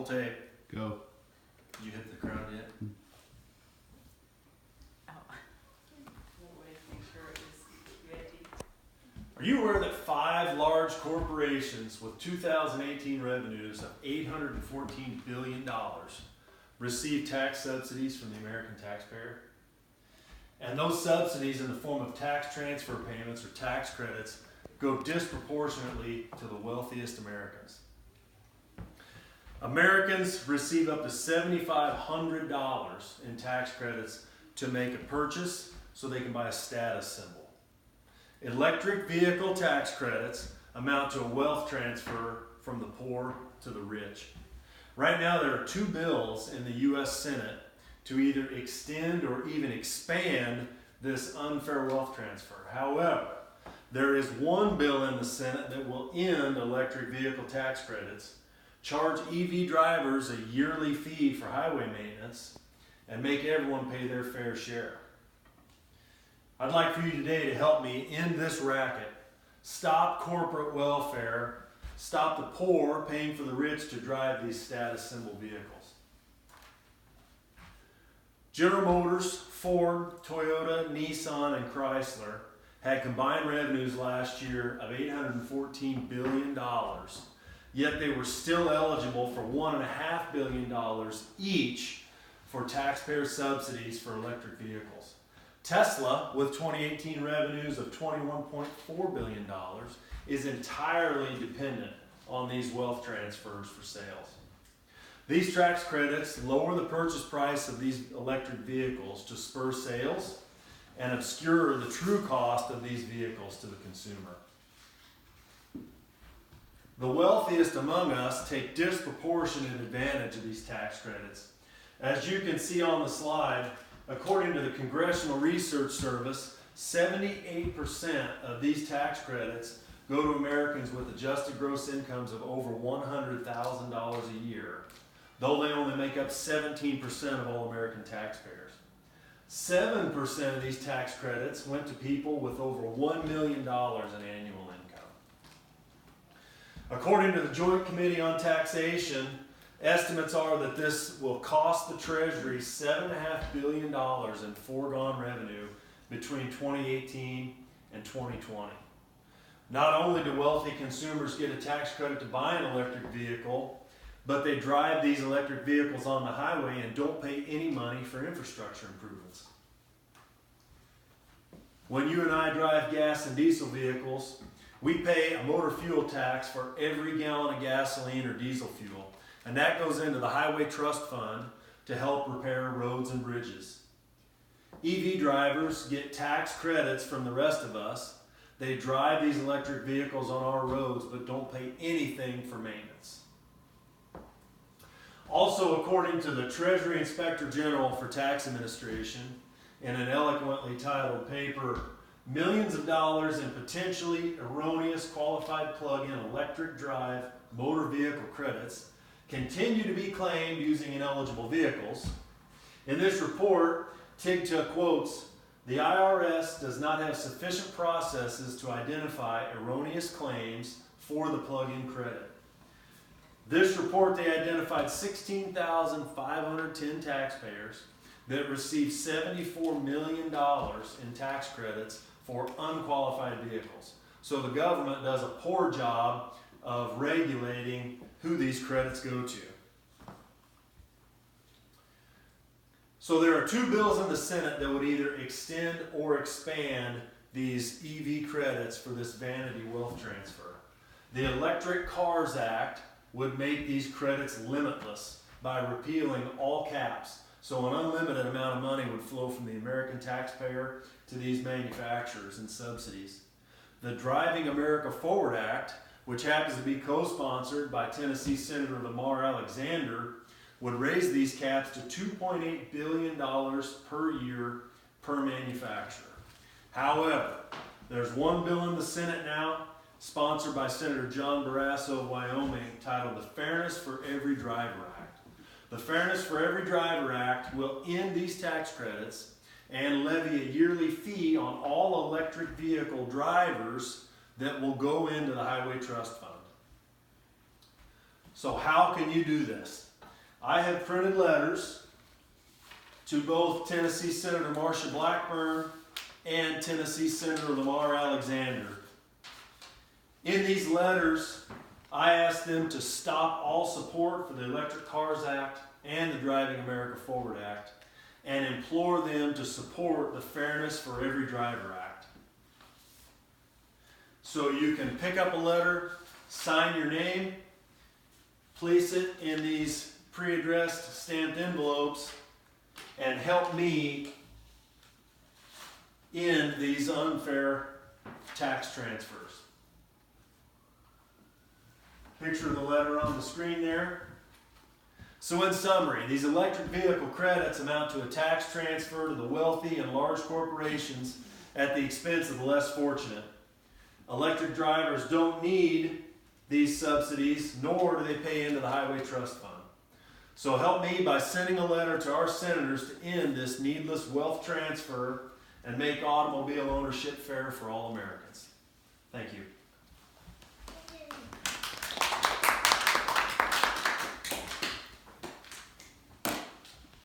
Roll tape. Go. Did you hit the crowd yet? Are you aware that 5 large corporations with 2018 revenues of $814 billion receive tax subsidies from the American taxpayer? And those subsidies in the form of tax transfer payments or tax credits go disproportionately to the wealthiest Americans. Americans receive up to $7,500 in tax credits to make a purchase so they can buy a status symbol. Electric vehicle tax credits amount to a wealth transfer from the poor to the rich. Right now there are 2 bills in the U.S. Senate to either extend or even expand this unfair wealth transfer. However, there is one bill in the Senate that will end electric vehicle tax credits, charge EV drivers a yearly fee for highway maintenance, and make everyone pay their fair share. I'd like for you today to help me end this racket, stop corporate welfare, stop the poor paying for the rich to drive these status symbol vehicles. General Motors, Ford, Toyota, Nissan, and Chrysler had combined revenues last year of $814 billion, yet they were still eligible for $1.5 billion each for taxpayer subsidies for electric vehicles. Tesla, with 2018 revenues of $21.4 billion, is entirely dependent on these wealth transfers for sales. These tax credits lower the purchase price of these electric vehicles to spur sales and obscure the true cost of these vehicles to the consumer. The wealthiest among us take disproportionate advantage of these tax credits. As you can see on the slide, according to the Congressional Research Service, 78% of these tax credits go to Americans with adjusted gross incomes of over $100,000 a year, though they only make up 17% of all American taxpayers. 7% of these tax credits went to people with over $1 million in annual income. According to the Joint Committee on Taxation, estimates are that this will cost the Treasury $7.5 billion in foregone revenue between 2018 and 2020. Not only do wealthy consumers get a tax credit to buy an electric vehicle, but they drive these electric vehicles on the highway and don't pay any money for infrastructure improvements. When you and I drive gas and diesel vehicles, we pay a motor fuel tax for every gallon of gasoline or diesel fuel, and that goes into the Highway Trust Fund to help repair roads and bridges. EV drivers get tax credits from the rest of us. They drive these electric vehicles on our roads but don't pay anything for maintenance. Also, according to the Treasury Inspector General for Tax Administration, in an eloquently titled paper, millions of dollars in potentially erroneous qualified plug-in electric drive motor vehicle credits continue to be claimed using ineligible vehicles. In this report, TIGTA quotes, "The IRS does not have sufficient processes to identify erroneous claims for the plug-in credit." This report, they identified 16,510 taxpayers that received $74 million in tax credits for unqualified vehicles. So the government does a poor job of regulating who these credits go to. So there are 2 bills in the Senate that would either extend or expand these EV credits for this vanity wealth transfer. The Electric Cars Act would make these credits limitless by repealing all caps, so an unlimited amount of money would flow from the American taxpayer to these manufacturers and subsidies. The Driving America Forward Act, which happens to be co-sponsored by Tennessee Senator Lamar Alexander, would raise these caps to $2.8 billion per year per manufacturer. However, there's one bill in the Senate now, sponsored by Senator John Barrasso of Wyoming, titled the Fairness for Every Driver Act. The Fairness for Every Driver Act will end these tax credits and levy a yearly fee on all electric vehicle drivers that will go into the Highway Trust Fund. So how can you do this? I have printed letters to both Tennessee Senator Marsha Blackburn and Tennessee Senator Lamar Alexander. In these letters, I asked them to stop all support for the Electric Cars Act and the Driving America Forward Act, and implore them to support the Fairness for Every Driver Act. So you can pick up a letter, sign your name, place it in these pre-addressed stamped envelopes, and help me end these unfair tax transfers. Picture of the letter on the screen there. So in summary, these electric vehicle credits amount to a tax transfer to the wealthy and large corporations at the expense of the less fortunate. Electric drivers don't need these subsidies, nor do they pay into the Highway Trust Fund. So help me by sending a letter to our senators to end this needless wealth transfer and make automobile ownership fair for all Americans. Thank you.